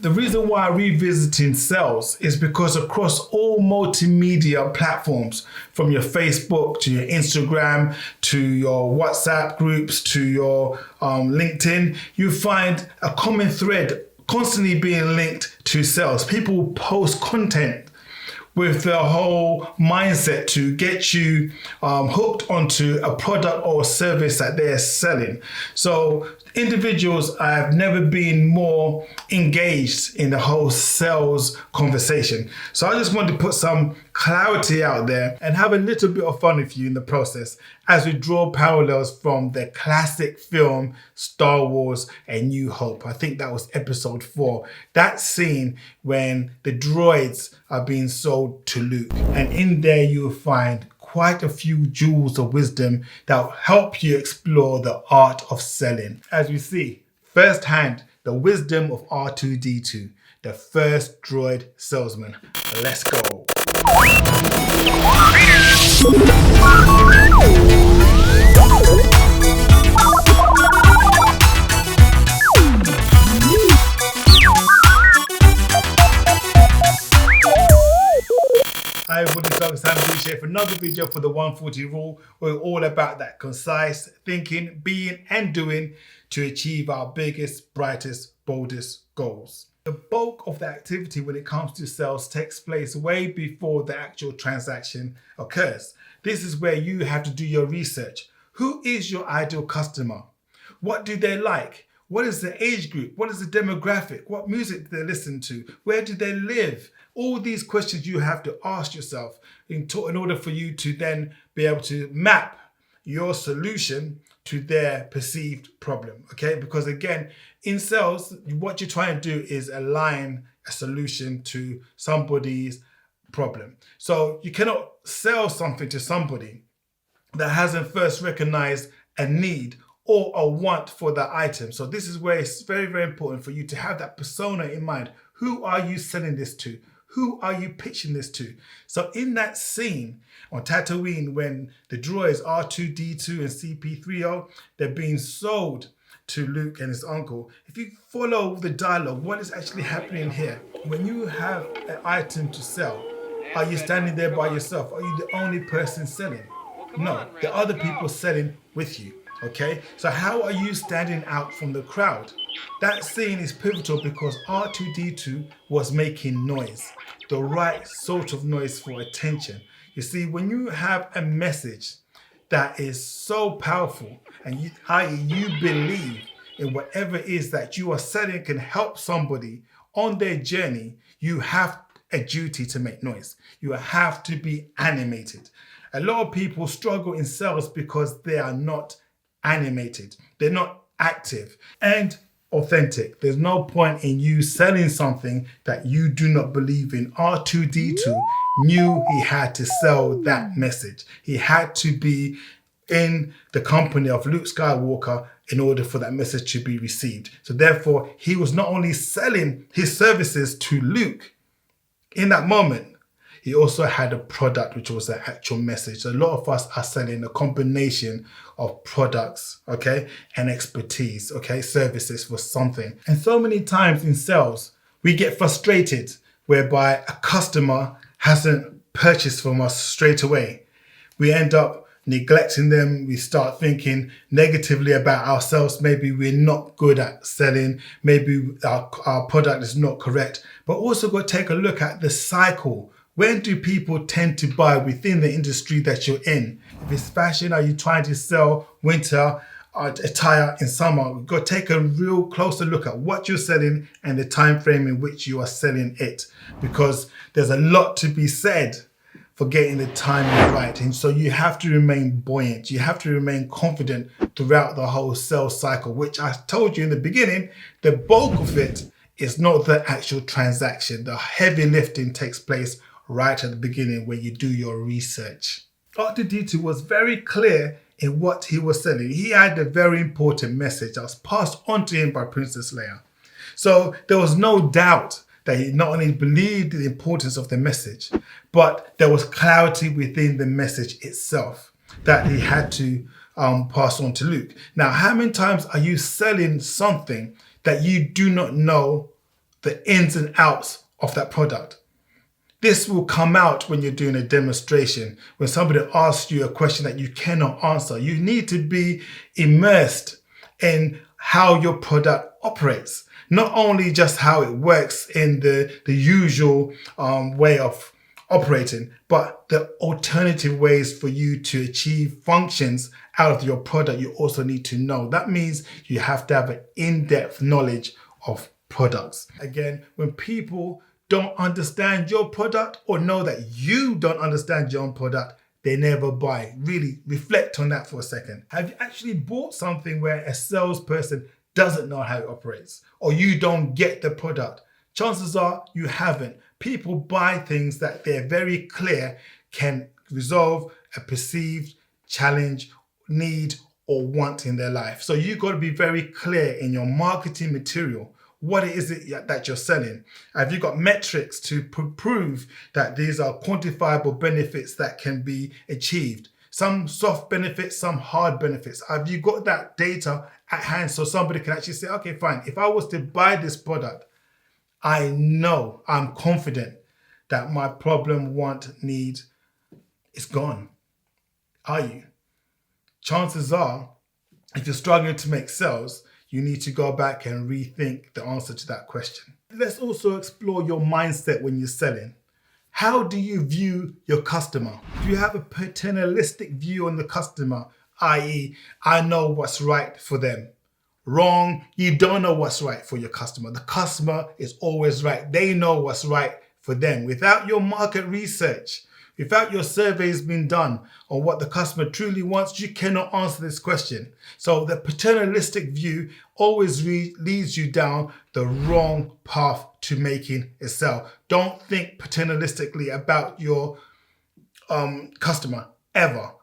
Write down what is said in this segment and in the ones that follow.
The reason why I'm revisiting sales is because across all multimedia platforms, from your Facebook to your Instagram to your WhatsApp groups to your LinkedIn, you find a common thread constantly being linked to sales. People post content with the whole mindset to get you hooked onto a product or a service that they're selling. So individuals have never been more engaged in the whole sales conversation. So I just wanted to put some clarity out there and have a little bit of fun with you in the process as we draw parallels from the classic film Star Wars: A New Hope. I think that was episode 4. That scene when the droids are being sold to Luke, and in there you'll find quite a few jewels of wisdom that will help you explore the art of selling. As we see firsthand, the wisdom of R2-D2, the first droid salesman. Let's go. Hi everybody, it's Sam for another video for the 140 rule. We're all about that concise thinking, being and doing to achieve our biggest, brightest, boldest goals. The bulk of the activity when it comes to sales takes place way before the actual transaction occurs. This is where you have to do your research. Who is your ideal customer? What do they like? What is the age group? What is the demographic? What music do they listen to? Where do they live? All these questions you have to ask yourself in order for you to then be able to map your solution to their perceived problem, okay? Because again, in sales, what you're trying to do is align a solution to somebody's problem. So you cannot sell something to somebody that hasn't first recognized a need or a want for that item. So this is where it's very, very important for you to have that persona in mind. Who are you selling this to? Who are you pitching this to? So in that scene on Tatooine, when the droids R2-D2 and CP3O, they're being sold to Luke and his uncle. If you follow the dialogue, what is actually happening here? When you have an item to sell, are you standing there by yourself? Are you the only person selling? No, there are other people selling with you. Okay, so how are you standing out from the crowd? That scene is pivotal because R2-D2 was making noise, the right sort of noise for attention. You see, when you have a message that is so powerful and you believe in whatever it is that you are selling can help somebody on their journey, you have a duty to make noise. You have to be animated. A lot of people struggle in sales because they are not animated. They're not active and authentic. There's no point in you selling something that you do not believe in. R2-D2 knew he had to sell that message. He had to be in the company of Luke Skywalker in order for that message to be received. So therefore, he was not only selling his services to Luke in that moment, he also had a product which was the actual message. So a lot of us are selling a combination of products, okay, and expertise, okay, services for something. And so many times in sales, we get frustrated whereby a customer hasn't purchased from us straight away. We end up neglecting them. We start thinking negatively about ourselves. Maybe we're not good at selling. Maybe our product is not correct. But also got to take a look at the cycle. When do people tend to buy within the industry that you're in? If it's fashion, are you trying to sell winter attire in summer? We've got to take a real closer look at what you're selling and the time frame in which you are selling it, because there's a lot to be said for getting the timing right. And so you have to remain buoyant. You have to remain confident throughout the whole sales cycle, which I told you in the beginning, the bulk of it is not the actual transaction. The heavy lifting takes place right at the beginning when you do your research. R2-D2 was very clear in what he was selling. He had a very important message that was passed on to him by Princess Leia. So there was no doubt that he not only believed the importance of the message, but there was clarity within the message itself that he had to pass on to Luke. Now, how many times are you selling something that you do not know the ins and outs of that product. This will come out when you're doing a demonstration, when somebody asks you a question that you cannot answer. You need to be immersed in how your product operates, not only just how it works in the usual way of operating, but the alternative ways for you to achieve functions out of your product you also need to know. That means you have to have an in-depth knowledge of products. Again, when people don't understand your product or know that you don't understand your own product, they never buy. Really reflect on that for a second. Have you actually bought something where a salesperson doesn't know how it operates, or you don't get the product? Chances are you haven't. People buy things that they're very clear can resolve a perceived challenge, need, or want in their life. So you've got to be very clear in your marketing material. What is it that you're selling? Have you got metrics to prove that these are quantifiable benefits that can be achieved? Some soft benefits, some hard benefits. Have you got that data at hand so somebody can actually say, okay, fine, if I was to buy this product, I know, I'm confident that my problem, want, need is gone. Are you? Chances are, if you're struggling to make sales, you need to go back and rethink the answer to that question. Let's also explore your mindset when you're selling. How do you view your customer? Do you have a paternalistic view on the customer, i.e., I know what's right for them? Wrong, you don't know what's right for your customer. The customer is always right. They know what's right for them. Without your market research, without your surveys being done on what the customer truly wants, you cannot answer this question. So the paternalistic view always leads you down the wrong path to making a sale. Don't think paternalistically about your customer ever.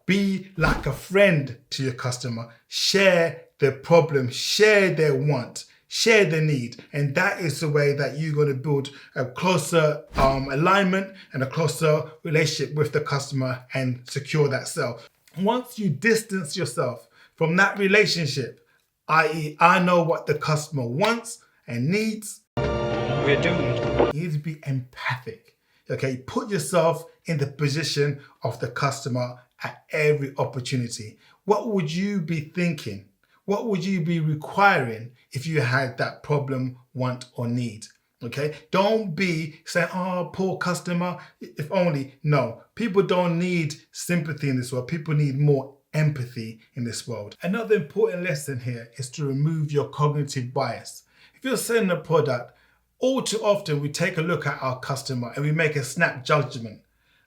Be like a friend to your customer. Share their problem, share their want, share the need. And that is the way that you're going to build a closer alignment and a closer relationship with the customer and secure that sale. Once you distance yourself from that relationship, i.e., I know what the customer wants and needs, we're doomed. You need to be empathic. Okay, put yourself in the position of the customer at every opportunity. What would you be thinking? What would you be requiring if you had that problem, want, or need? Okay, don't be saying, oh, poor customer, if only. No, people don't need sympathy in this world. People need more empathy in this world. Another important lesson here is to remove your cognitive bias. If you're selling a product, all too often we take a look at our customer and we make a snap judgment,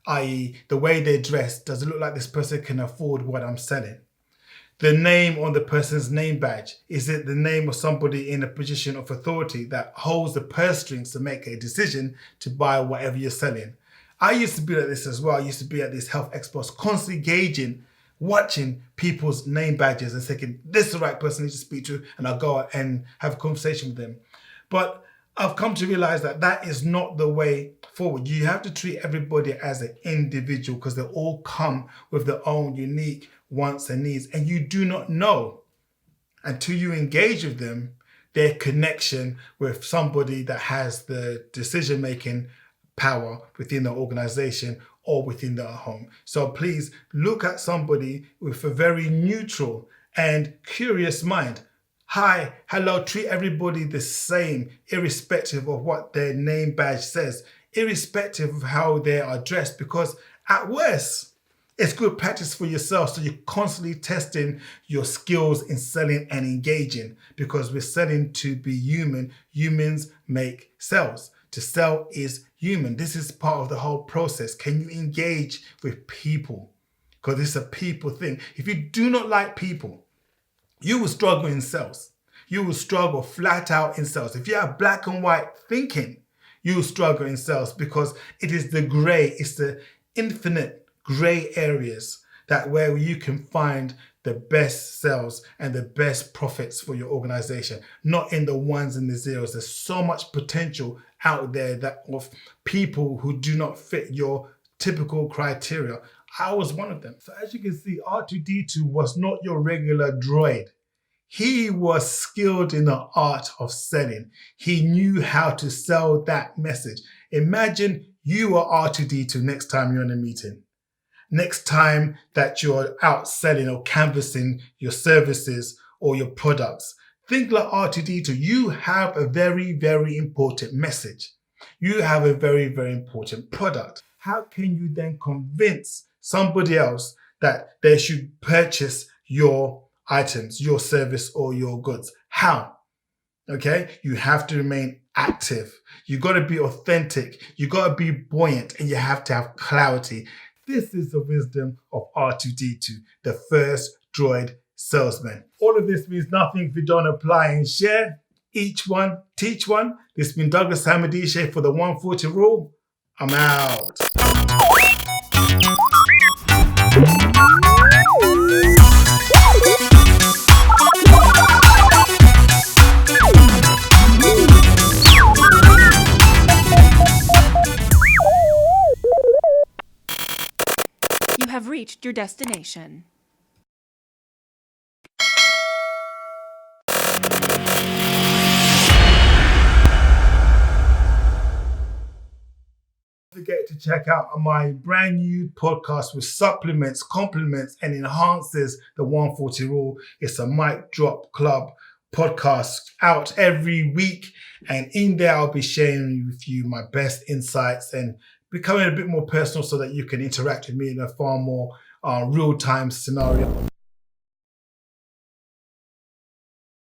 i.e. the way they dress. Does it look like this person can afford what I'm selling? The name on the person's name badge. Is it the name of somebody in a position of authority that holds the purse strings to make a decision to buy whatever you're selling? I used to be like this as well. I used to be at these health expos, constantly gauging, watching people's name badges and thinking, this is the right person I need to speak to, and I'll go and have a conversation with them. But I've come to realize that that is not the way forward. You have to treat everybody as an individual because they all come with their own unique wants and needs, and you do not know until you engage with them their connection with somebody that has the decision-making power within the organization or within their home. So please look at somebody with a very neutral and curious mind. Hi, hello, treat everybody the same, irrespective of what their name badge says, irrespective of how they are dressed, because at worst, it's good practice for yourself. So you're constantly testing your skills in selling and engaging, because we're selling to be human. Humans make sales. To sell is human. This is part of the whole process. Can you engage with people? Because it's a people thing. If you do not like people, you will struggle in sales. You will struggle flat out in sales. If you have black and white thinking, you will struggle in sales, because it is the gray, it's the infinite gray areas that where you can find the best sales and the best profits for your organization, not in the ones and the zeros. There's so much potential out there that of people who do not fit your typical criteria. I was one of them. So as you can see, R2-D2 was not your regular droid. He was skilled in the art of selling. He knew how to sell that message. Imagine you are R2-D2 next time you're in a meeting. Next time that you're out selling or canvassing your services or your products. Think like R2-D2. You have a very, very important message. You have a very, very important product. How can you then convince somebody else that they should purchase your items, your service, or your goods? How? Okay, you have to remain active. You got to be authentic. You got to be buoyant, and you have to have clarity. This is the wisdom of R2-D2, the first droid salesman. All of this means nothing if you don't apply and share. Each one, teach one. This has been Douglas Hamadishe for the 140 rule. I'm out. You have reached your destination. Don't forget to check out my brand new podcast with supplements, complements, and enhances the 140 rule. It's a Mic Drop Club podcast out every week, and in there I'll be sharing with you my best insights and becoming a bit more personal so that you can interact with me in a far more real-time scenario.